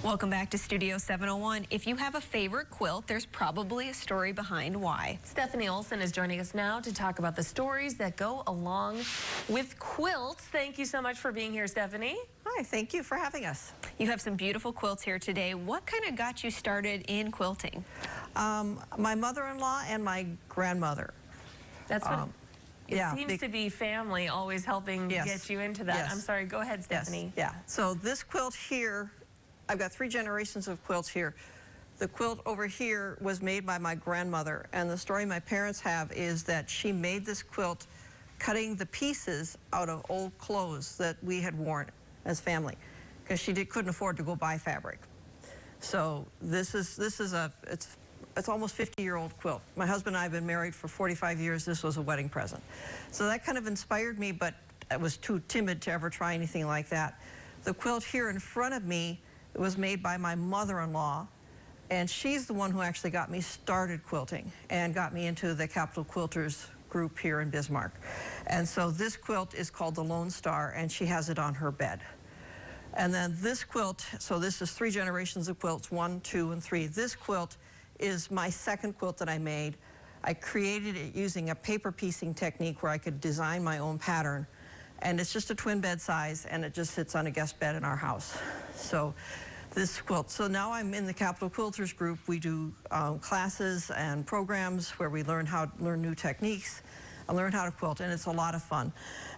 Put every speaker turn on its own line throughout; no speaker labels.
Welcome back to Studio 701. If you have a favorite quilt, there's probably a story behind why.
Stephanie Olson is joining us now to talk about the stories that go along with quilts. Thank you so much for being here, Stephanie.
Hi, thank you for having us.
You have some beautiful quilts here today. What kind of got you started in quilting?
My mother-in-law and my grandmother.
That's what it seems to be, family always helping get you into that.
Yes.
I'm sorry, go ahead, Stephanie.
Yes. Yeah, so this quilt here, I've got 3 generations of quilts here. The quilt over here was made by my grandmother, and the story my parents have is that she made this quilt cutting the pieces out of old clothes that we had worn as family, because she couldn't afford to go buy fabric. So this is it's almost 50-year-old quilt. My husband and I have been married for 45 years. This was a wedding present. So that kind of inspired me, but I was too timid to ever try anything like that. The quilt here in front of me was made by my mother-in-law, and she's the one who actually got me started quilting and got me into the Capital Quilters group here in Bismarck. And so this quilt is called the Lone Star, and she has it on her bed. And then this quilt, so this is 3 generations of quilts, 1, 2, and 3. This quilt is my second quilt that I made. I created it using a paper piecing technique where I could design my own pattern. And it's just a twin bed size, and it just sits on a guest bed in our house. So this quilt. So now I'm in the Capital Quilters group. We do classes and programs where we learn new techniques and learn how to quilt, and it's a lot of fun.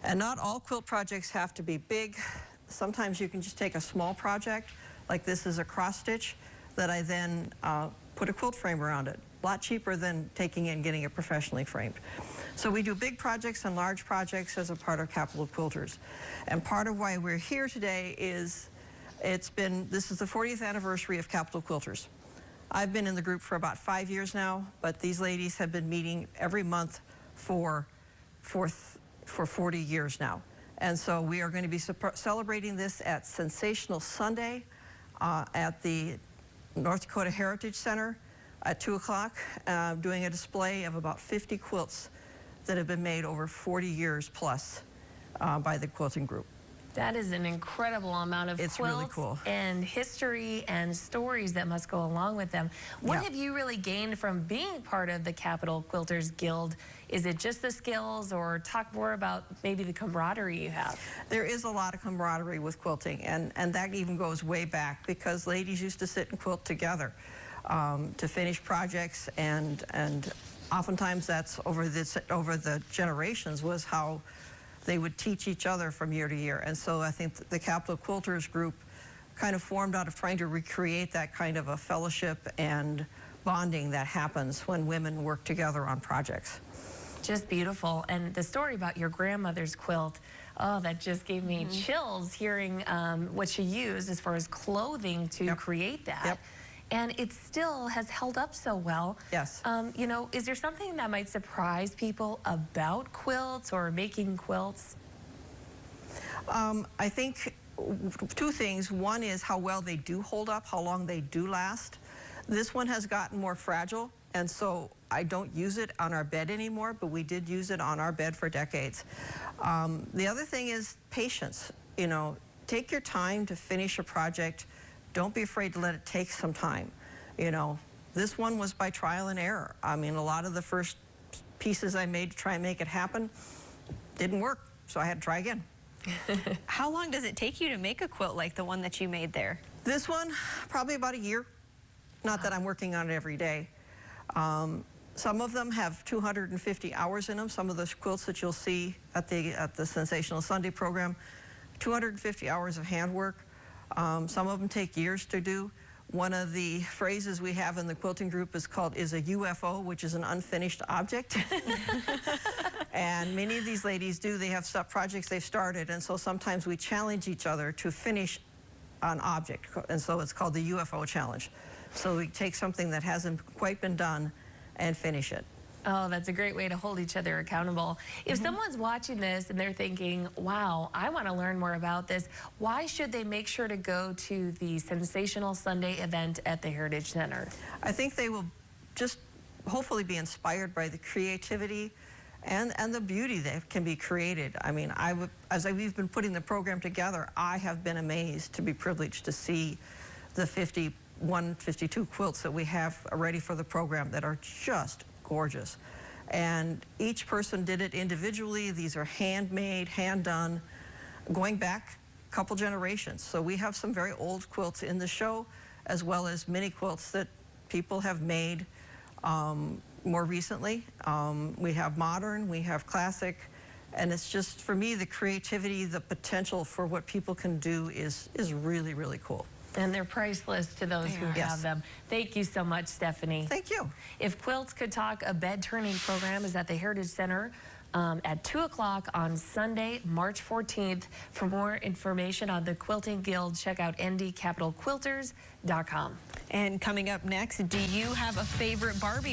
And not all quilt projects have to be big. Sometimes you can just take a small project, like this is a cross stitch, that I then put a quilt frame around it. A lot cheaper than taking it and getting it professionally framed. So we do big projects and large projects as a part of Capital Quilters. And part of why we're here today is this is the 40th anniversary of Capital Quilters. I've been in the group for about 5 years now, but these ladies have been meeting every month for 40 years now. And so we are going to be celebrating this at Sensational Sunday at the North Dakota Heritage Center at 2 o'clock, doing a display of about 50 quilts that have been made over 40 years plus by the quilting group.
That is an incredible amount of quilts
really cool.
And history and stories that must go along with them. What have you really gained from being part of the Capital Quilters Guild? Is it just the skills, or talk more about maybe the camaraderie you have?
There is a lot of camaraderie with quilting, and that even goes way back, because ladies used to sit and quilt together to finish projects, and oftentimes that's over the generations was how they would teach each other from year to year. And so I think the Capital Quilters group kind of formed out of trying to recreate that kind of a fellowship and bonding that happens when women work together on projects.
Just beautiful. And the story about your grandmother's quilt, oh, that just gave me chills hearing what she used as far as clothing to create that.
Yep.
And it still has held up so well.
Yes.
You know, is there something that might surprise people about quilts or making quilts?
I think 2 things. One is how well they do hold up, how long they do last. This one has gotten more fragile, and so I don't use it on our bed anymore, but we did use it on our bed for decades. The other thing is patience. You know, take your time to finish a project. Don't be afraid to let it take some time. You know, this one was by trial and error. I mean, a lot of the first pieces I made to try and make it happen didn't work, so I had to try again.
How long does it take you to make a quilt like the one that you made there?
This one, probably about a year. Not that I'm working on it every day. Some of them have 250 hours in them. Some of the quilts that you'll see at the Sensational Sunday program, 250 hours of handwork. Some of them take years to do. One of the phrases we have in the quilting group is a UFO, which is an unfinished object. And many of these ladies they have projects they've started, and so sometimes we challenge each other to finish an object, and so it's called the UFO challenge. So we take something that hasn't quite been done and finish it.
Oh, that's a great way to hold each other accountable. If someone's watching this and they're thinking, wow, I want to learn more about this, why should they make sure to go to the Sensational Sunday event at the Heritage Center?
I think they will just hopefully be inspired by the creativity and the beauty that can be created. I mean, we've been putting the program together, I have been amazed to be privileged to see the 51, 52 quilts that we have ready for the program that are just gorgeous. And each person did it individually. These are handmade, hand done, going back a couple generations. So we have some very old quilts in the show, as well as mini quilts that people have made more recently. We have modern, we have classic, and it's just, for me, the creativity, the potential for what people can do is really, really cool.
And they're priceless to those who have them. Thank you so much, Stephanie.
Thank you.
If Quilts Could Talk, a bed turning program is at the Heritage Center at 2 o'clock on Sunday, March 14th. For more information on the Quilting Guild, check out ndcapitalquilters.com.
And coming up next, do you have a favorite Barbie